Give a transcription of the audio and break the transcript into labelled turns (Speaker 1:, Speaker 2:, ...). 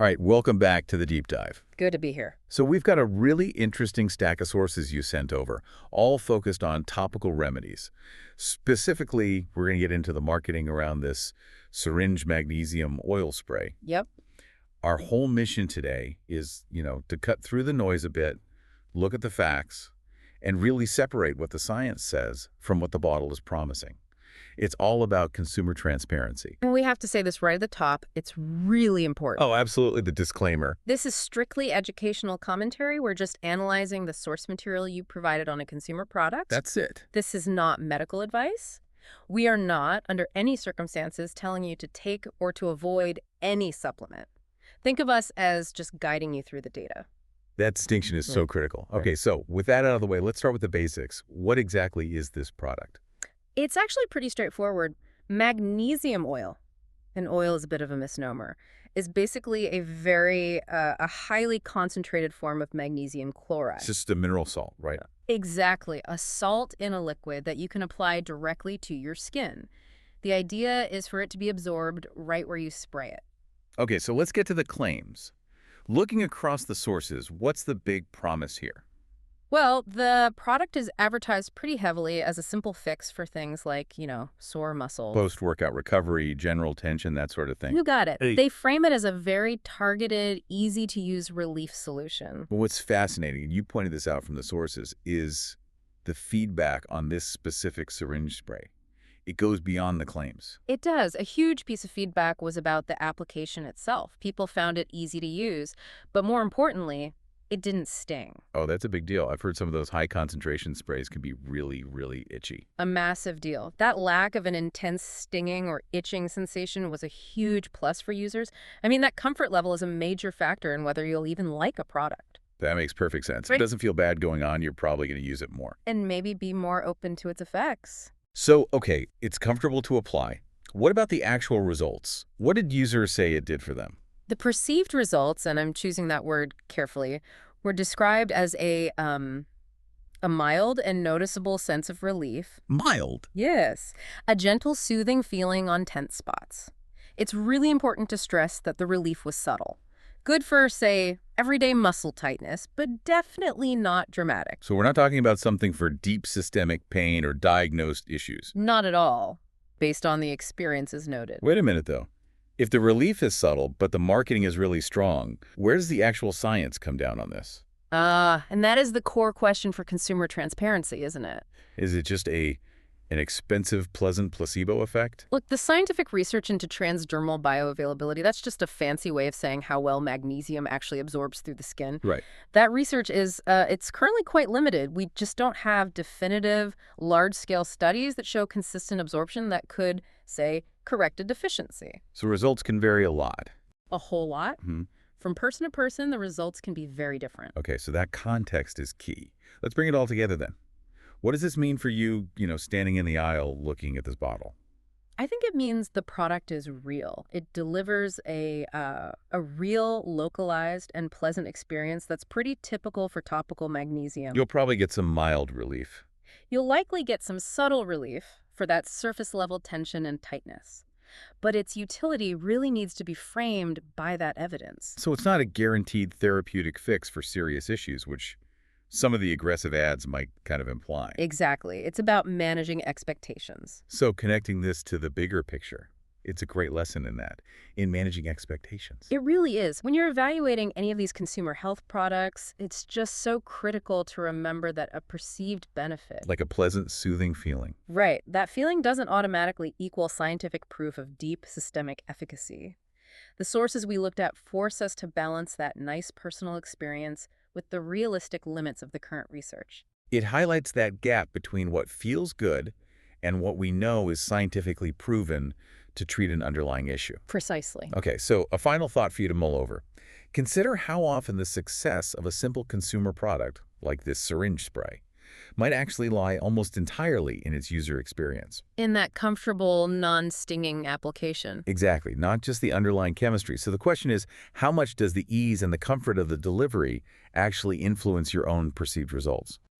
Speaker 1: All right, welcome back to the deep dive.
Speaker 2: Good to be here.
Speaker 1: So we've got a really interesting stack of sources you sent over, all focused on topical remedies. Specifically, we're going to get into the marketing around this Sringe Magnesium Oil Spray.
Speaker 2: Yep.
Speaker 1: Our whole mission today is, to cut through the noise a bit, look at the facts, and really separate what the science says from what the bottle is promising. It's all about consumer transparency.
Speaker 2: And we have to say this right at the top. It's really important.
Speaker 1: Oh, absolutely, the disclaimer.
Speaker 2: This is strictly educational commentary. We're just analyzing the source material you provided on a consumer product.
Speaker 1: That's it.
Speaker 2: This is not medical advice. We are not, under any circumstances, telling you to take or to avoid any supplement. Think of us as just guiding you through the data.
Speaker 1: That distinction is so critical. Okay, so with that out of the way, let's start with the basics. What exactly is this product?
Speaker 2: It's actually pretty straightforward. Magnesium oil, and oil is a bit of a misnomer, is basically a highly concentrated form of magnesium chloride.
Speaker 1: It's just a mineral salt, right?
Speaker 2: Exactly. A salt in a liquid that you can apply directly to your skin. The idea is for it to be absorbed right where you spray it.
Speaker 1: Okay, so let's get to the claims. Looking across the sources, what's the big promise here?
Speaker 2: Well, the product is advertised pretty heavily as a simple fix for things like, sore muscles.
Speaker 1: Post-workout recovery, general tension, that sort of thing.
Speaker 2: You got it.
Speaker 1: Hey.
Speaker 2: They frame it as a very targeted, easy-to-use relief solution.
Speaker 1: But what's fascinating, and you pointed this out from the sources, is the feedback on this specific syringe spray. It goes beyond the claims.
Speaker 2: It does. A huge piece of feedback was about the application itself. People found it easy to use, but more importantly, it didn't sting.
Speaker 1: Oh, that's a big deal. I've heard some of those high-concentration sprays can be really, really itchy.
Speaker 2: A massive deal. That lack of an intense stinging or itching sensation was a huge plus for users. I mean, that comfort level is a major factor in whether you'll even like a product.
Speaker 1: That makes perfect sense.
Speaker 2: Right.
Speaker 1: If it doesn't feel bad going on, you're probably going to use it more.
Speaker 2: And maybe be more open to its effects.
Speaker 1: So, okay, it's comfortable to apply. What about the actual results? What did users say it did for them?
Speaker 2: The perceived results, and I'm choosing that word carefully, were described as a mild and noticeable sense of relief.
Speaker 1: Mild?
Speaker 2: Yes. A gentle, soothing feeling on tense spots. It's really important to stress that the relief was subtle. Good for, say, everyday muscle tightness, but definitely not dramatic.
Speaker 1: So we're not talking about something for deep systemic pain or diagnosed issues.
Speaker 2: Not at all, based on the experiences noted.
Speaker 1: Wait a minute, though. If the relief is subtle, but the marketing is really strong, where does the actual science come down on this?
Speaker 2: And that is the core question for consumer transparency, isn't it?
Speaker 1: Is it just an expensive, pleasant placebo effect?
Speaker 2: Look, the scientific research into transdermal bioavailability, that's just a fancy way of saying how well magnesium actually absorbs through the skin.
Speaker 1: Right.
Speaker 2: That research is, it's currently quite limited. We just don't have definitive, large-scale studies that show consistent absorption that could, say, correct a deficiency.
Speaker 1: So results can vary a lot.
Speaker 2: A whole lot.
Speaker 1: Mm-hmm.
Speaker 2: From person to person, the results can be very different.
Speaker 1: Okay, so that context is key. Let's bring it all together then. What does this mean for you, standing in the aisle looking at this bottle?
Speaker 2: I think it means the product is real. It delivers a real, localized, and pleasant experience that's pretty typical for topical magnesium.
Speaker 1: You'll probably get some mild relief.
Speaker 2: You'll likely get some subtle relief for that surface-level tension and tightness. But its utility really needs to be framed by that evidence.
Speaker 1: So it's not a guaranteed therapeutic fix for serious issues, which some of the aggressive ads might kind of imply.
Speaker 2: Exactly. It's about managing expectations.
Speaker 1: So connecting this to the bigger picture, it's a great lesson in that, in managing expectations.
Speaker 2: It really is. When you're evaluating any of these consumer health products, it's just so critical to remember that a perceived benefit.
Speaker 1: Like a pleasant, soothing feeling.
Speaker 2: Right. That feeling doesn't automatically equal scientific proof of deep systemic efficacy. The sources we looked at force us to balance that nice personal experience with the realistic limits of the current research.
Speaker 1: It highlights that gap between what feels good and what we know is scientifically proven to treat an underlying issue.
Speaker 2: Precisely.
Speaker 1: Okay, so a final thought for you to mull over. Consider how often the success of a simple consumer product, like this syringe spray, might actually lie almost entirely in its user experience.
Speaker 2: In that comfortable, non-stinging application.
Speaker 1: Exactly, not just the underlying chemistry. So the question is, how much does the ease and the comfort of the delivery actually influence your own perceived results?